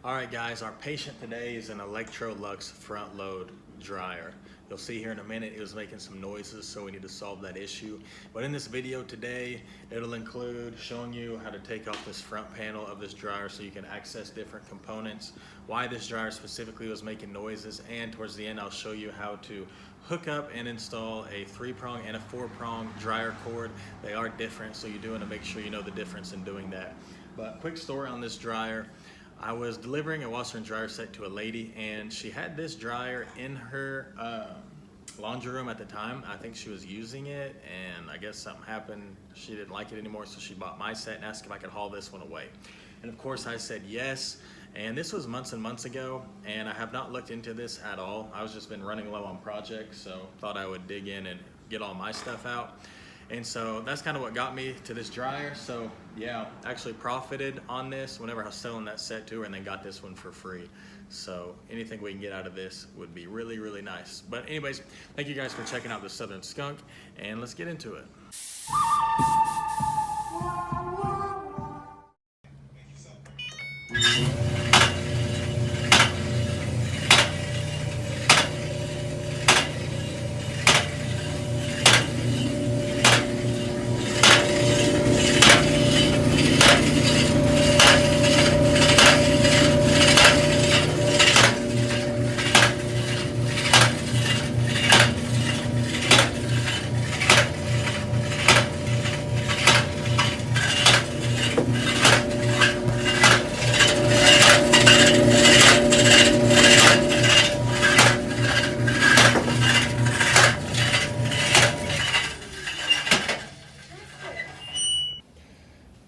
Alright guys, our patient today is an Electrolux front load dryer. You'll see here in a minute it was making some noises, so we need to solve that issue. But in this video today, it'll include showing you how to take off this front panel of this dryer so you can access different components, why this dryer specifically was making noises, and towards the end I'll show you how to hook up and install a 3-prong and a 4-prong dryer cord. They are different, so you do want to make sure you know the difference in doing that. But quick story on this dryer. I was delivering a washer and dryer set to a lady, and she had this dryer in her laundry room at the time. I think she was using it, and I guess something happened. She didn't like it anymore, so she bought my set and asked if I could haul this one away. And of course I said yes, and this was months and months ago, and I have not looked into this at all. I was just been running low on projects, so thought I would dig in and get all my stuff out. And so that's kind of what got me to this dryer. So yeah, actually profited on this whenever I was selling that set to her, and then got this one for free. So anything we can get out of this would be really, really nice. But anyways, thank you guys for checking out the Southern Skunk, and let's get into it.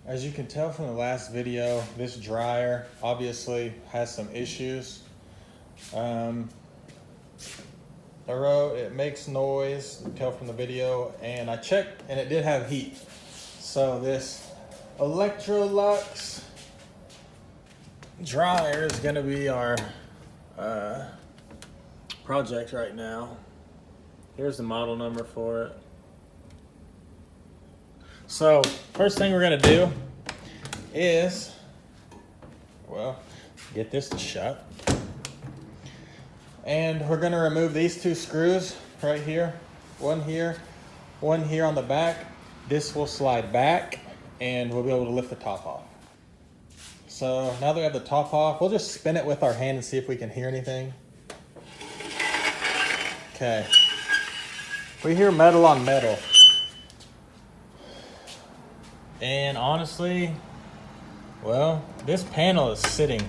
As you can tell from the last video, this dryer obviously has some issues. It makes noise, you can tell from the video, and I checked and it did have heat. So this Electrolux dryer is gonna be our project right now. Here's the model number for it. So first thing we're gonna do is, well, get this to shut. And we're gonna remove these two screws right here. One here on the back. This will slide back and we'll be able to lift the top off. So now that we have the top off, we'll just spin it with our hand and see if we can hear anything. Okay. We hear metal on metal. And honestly, well, this panel is sitting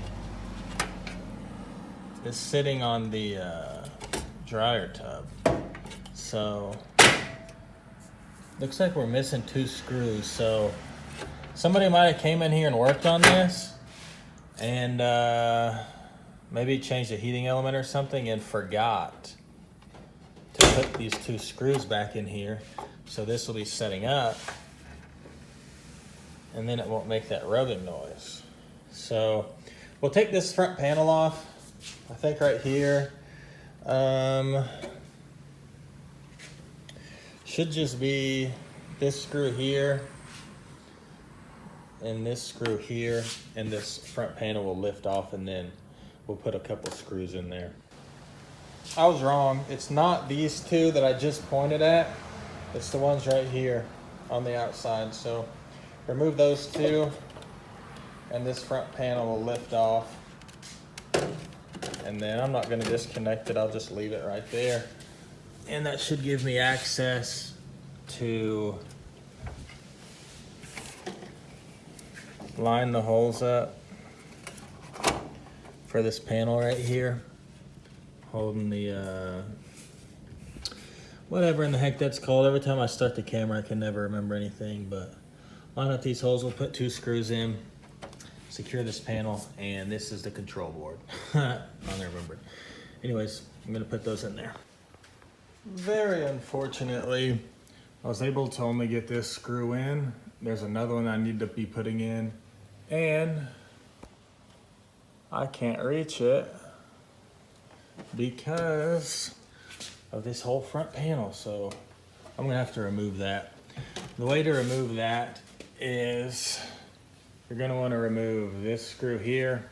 on the dryer tub. So looks like we're missing 2 screws. So somebody might have came in here and worked on this and maybe changed the heating element or something and forgot to put these 2 screws back in here. So this will be setting up, and then it won't make that rubbing noise. So we'll take this front panel off, I think right here. Should just be this screw here and this screw here, and this front panel will lift off, and then we'll put a couple screws in there. I was wrong. It's not these 2 that I just pointed at. It's the ones right here on the outside. So remove those 2, and this front panel will lift off. And then I'm not going to disconnect it, I'll just leave it right there. And that should give me access to line the holes up for this panel right here, holding the whatever in the heck that's called. Every time I start the camera I can never remember anything, but line up these holes, we'll put 2 screws in, secure this panel, and this is the control board. I remembered. Anyways, I'm gonna put those in there. Very unfortunately, I was able to only get this screw in. There's another one I need to be putting in, and I can't reach it because of this whole front panel. So I'm gonna have to remove that. The way to remove that is you're going to want to remove this screw here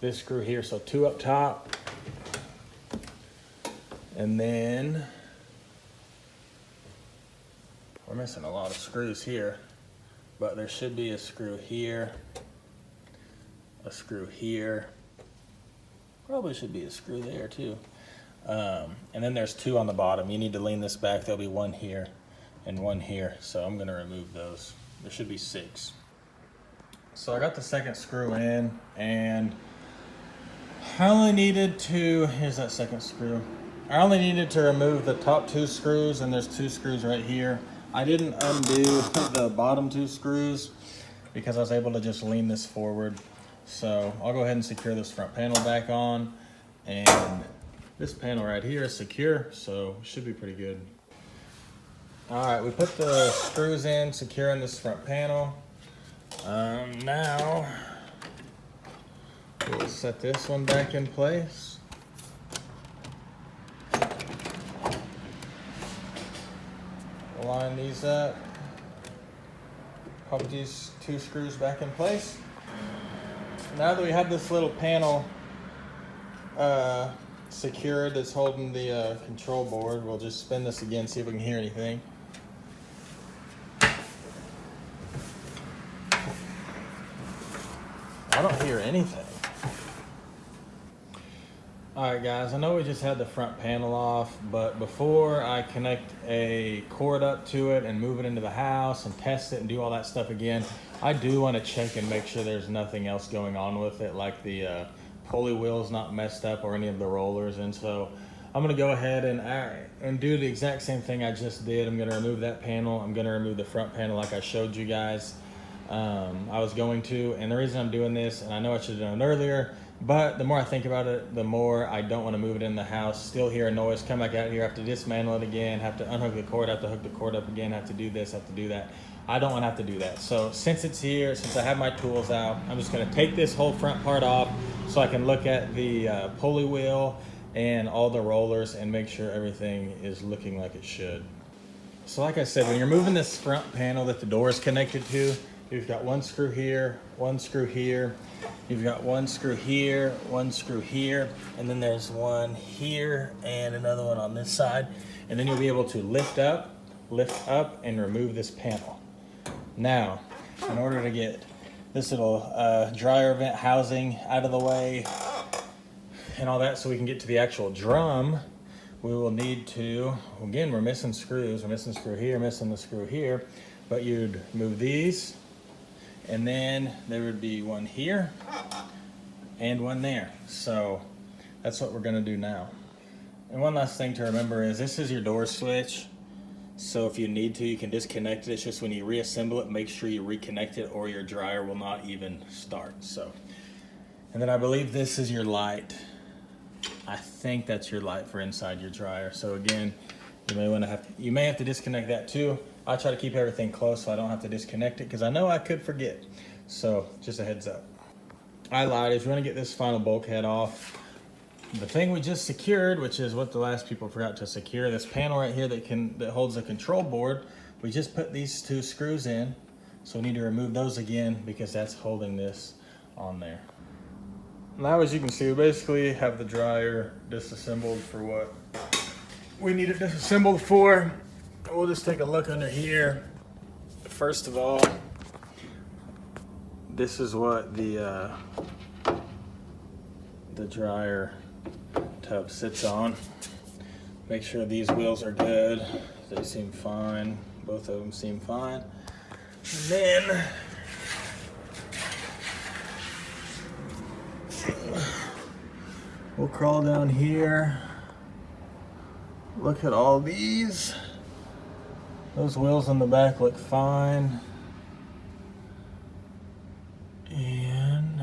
this screw here, so 2 up top. And then we're missing a lot of screws here, but there should be a screw here, a screw here. Probably should be a screw there too. And then there's 2 on the bottom. You need to lean this back. There'll be 1 here and 1 here. So I'm gonna remove those. There should be 6. So I got the second screw in, and I only needed to, here's that second screw. I only needed to remove the top 2 screws, and there's 2 screws right here. I didn't undo the bottom 2 screws because I was able to just lean this forward. So I'll go ahead and secure this front panel back on, and this panel right here is secure, so it should be pretty good. All right, we put the screws in, securing this front panel. Now we'll set this one back in place. Line these up. Pop these 2 screws back in place. Now that we have this little panel secured that's holding the control board, we'll just spin this again, see if we can hear anything. I don't hear anything. Alright guys, I know we just had the front panel off, but before I connect a cord up to it and move it into the house and test it and do all that stuff again, I do want to check and make sure there's nothing else going on with it, like the pulley wheel's not messed up or any of the rollers. And so I'm going to go ahead and do the exact same thing I just did. I'm going to remove that panel. I'm going to remove the front panel like I showed you guys I was going to. And the reason I'm doing this, and I know I should have done it earlier, but the more I think about it, the more I don't want to move it in the house, still hear a noise, come back out here, have to dismantle it again, have to unhook the cord, have to hook the cord up again, have to do this, have to do that. I don't want to have to do that. So since it's here, since I have my tools out, I'm just going to take this whole front part off so I can look at the pulley wheel and all the rollers and make sure everything is looking like it should. So like I said, when you're moving this front panel that the door is connected to, you've got 1 screw here, 1 screw here, you've got 1 screw here, 1 screw here, and then there's 1 here and another one on this side. And then you'll be able to lift up, and remove this panel. Now, in order to get this little dryer vent housing out of the way and all that so we can get to the actual drum, we will need to, again, we're missing screws. We're missing a screw here, missing the screw here, but you'd move these, and then there would be 1 here and 1 there. So that's what we're gonna do now. And one last thing to remember is this is your door switch. So if you need to, you can disconnect it. It's just when you reassemble it, make sure you reconnect it or your dryer will not even start. So, and then I believe this is your light. I think that's your light for inside your dryer. So again, you may have to disconnect that too. I try to keep everything close so I don't have to disconnect it because I know I could forget. So just a heads up. I lied. If you want to get this final bulkhead off, the thing we just secured, which is what the last people forgot to secure, this panel right here that holds the control board, we just put these 2 screws in. So we need to remove those again because that's holding this on there. Now, as you can see, we basically have the dryer disassembled for what we need it disassembled for. We'll just take a look under here. First of all, this is what the dryer tub sits on. Make sure these wheels are good. They seem fine. Both of them seem fine. And then we'll crawl down here. Look at all these. Those wheels on the back look fine. And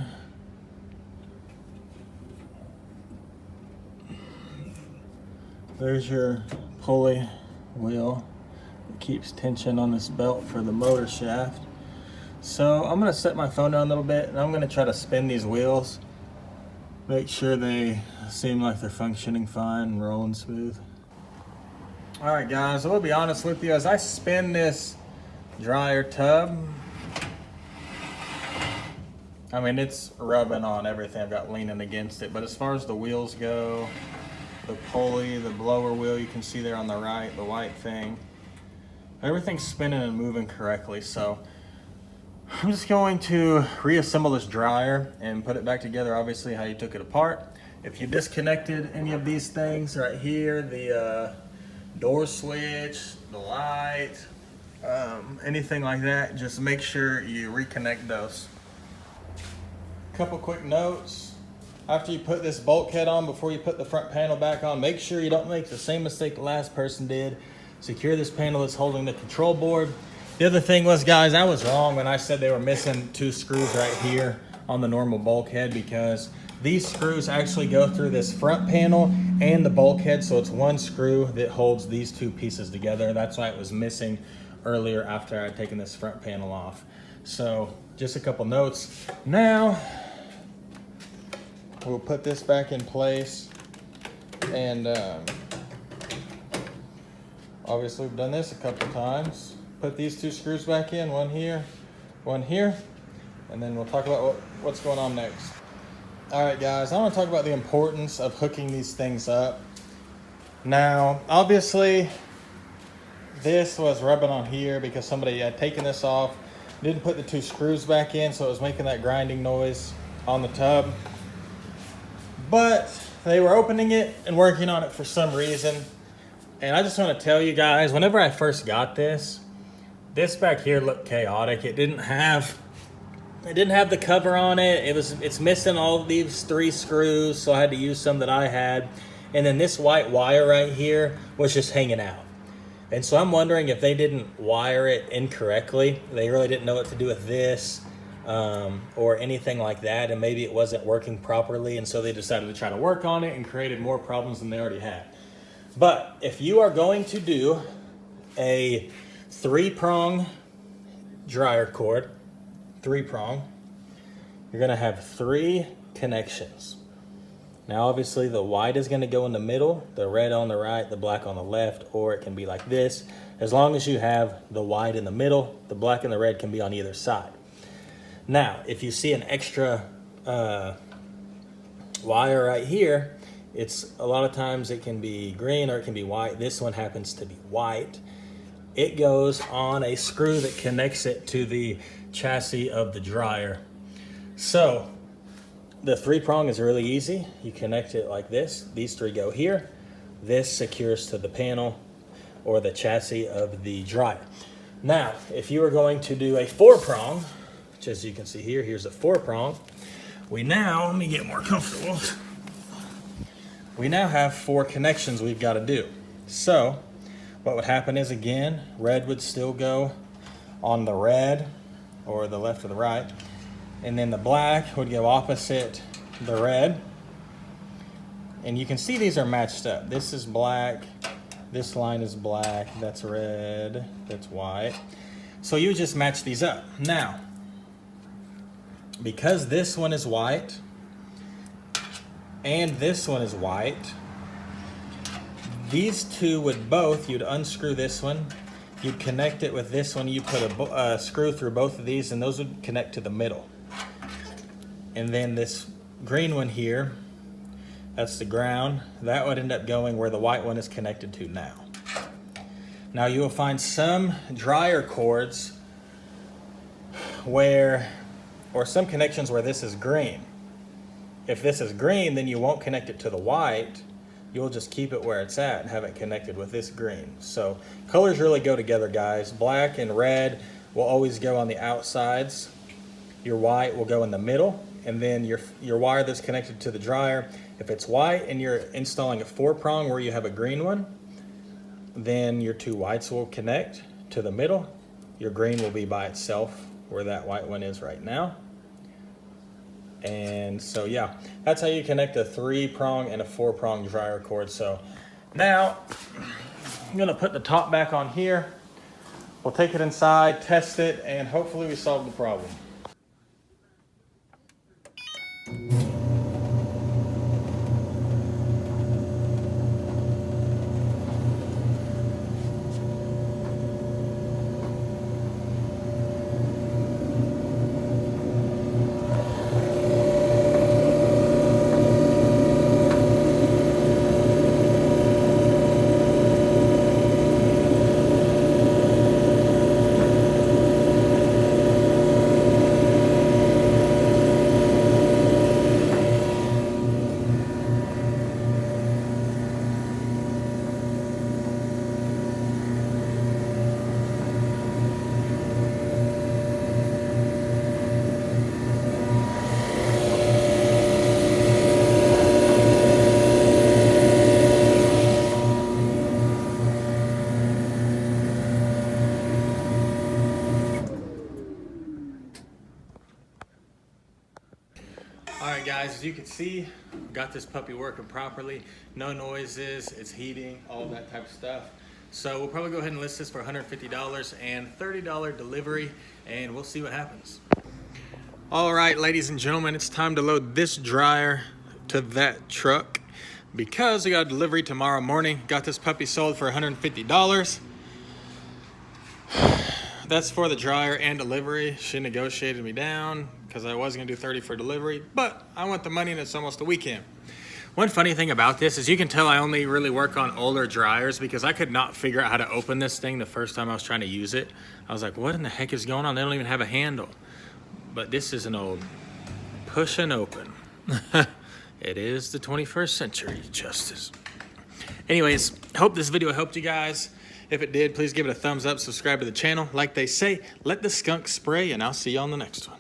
there's your pulley wheel. It keeps tension on this belt for the motor shaft. So I'm gonna set my phone down a little bit and I'm gonna try to spin these wheels. Make sure they seem like they're functioning fine and rolling smooth. All right guys, I will be honest with you, as I spin this dryer tub, I mean, it's rubbing on everything I've got leaning against it, but as far as the wheels go, the pulley, the blower wheel, you can see there on the right, the white thing, everything's spinning and moving correctly. So I'm just going to reassemble this dryer and put it back together, obviously how you took it apart. If you disconnected any of these things right here, the door switch, the light, anything like that, just make sure you reconnect those. Couple quick notes. After you put this bulkhead on, before you put the front panel back on, make sure you don't make the same mistake the last person did. Secure this panel that's holding the control board. The other thing was, guys, I was wrong when I said they were missing 2 screws right here on the normal bulkhead, because these screws actually go through this front panel and the bulkhead, so it's 1 screw that holds these 2 pieces together. That's why it was missing earlier after I'd taken this front panel off. So just a couple notes. Now we'll put this back in place, and obviously we've done this a couple times. Put these 2 screws back in, one here, and then we'll talk about what's going on next. All right, guys, I want to talk about the importance of hooking these things up. Now, obviously, this was rubbing on here because somebody had taken this off, didn't put the 2 screws back in, so it was making that grinding noise on the tub. But they were opening it and working on it for some reason. And I just want to tell you guys, whenever I first got this back here looked chaotic. It didn't have the cover on it. It's missing all of these 3 screws, so I had to use some that I had. And then this white wire right here was just hanging out. And so I'm wondering if they didn't wire it incorrectly. They really didn't know what to do with this or anything like that, and maybe it wasn't working properly, and so they decided to try to work on it and created more problems than they already had. But if you are going to do a 3-prong dryer cord, 3-prong, you're going to have 3 connections. Now obviously the white is going to go in the middle, the red on the right, the black on the left, or it can be like this. As long as you have the white in the middle, the black and the red can be on either side. Now if you see an extra wire right here, it's a lot of times it can be green or it can be white. This one happens to be white. It goes on a screw that connects it to the chassis of the dryer. So the 3-prong is really easy. You connect it like this. These 3 go here. This secures to the panel or the chassis of the dryer. Now, if you are going to do a 4-prong, which as you can see here, here's a 4-prong. Let me get more comfortable. We now have 4 connections we've got to do. So what would happen is, again, red would still go on the red or the left or the right, and then the black would go opposite the red. And you can see these are matched up. This is black, this line is black, that's red, that's white. So you just match these up. Now, because this one is white and this one is white, these 2 would both, you'd unscrew this one, you'd connect it with this one, you put a screw through both of these, and those would connect to the middle. And then this green one here, that's the ground, that would end up going where the white one is connected to now. Now you will find some dryer cords or some connections where this is green. If this is green, then you won't connect it to the white. You'll just keep it where it's at and have it connected with this green. So colors really go together, guys. Black and red will always go on the outsides. Your white will go in the middle, and then your wire that's connected to the dryer, if it's white and you're installing a 4-prong where you have a green one, then your 2 whites will connect to the middle. Your green will be by itself where that white one is right now. And so yeah, that's how you connect a 3-prong and a 4-prong dryer cord. So now I'm gonna put the top back on here. We'll take it inside, test it, and hopefully we solve the problem. as you can see, got this puppy working properly. No noises, it's heating, all that type of stuff. So we'll probably go ahead and list this for $150 and $30 delivery, and we'll see what happens. All right, ladies and gentlemen, it's time to load this dryer to that truck because we got a delivery tomorrow morning. Got this puppy sold for $150. That's for the dryer and delivery. She negotiated me down because I was gonna do 30 for delivery, but I want the money and it's almost the weekend. One funny thing about this is you can tell I only really work on older dryers because I could not figure out how to open this thing the first time I was trying to use it. I was like, what in the heck is going on? They don't even have a handle. But this is an old push and open. It is the 21st century, Justice. Anyways, hope this video helped you guys. If it did, please give it a thumbs up, subscribe to the channel. Like they say, let the skunk spray, and I'll see you on the next one.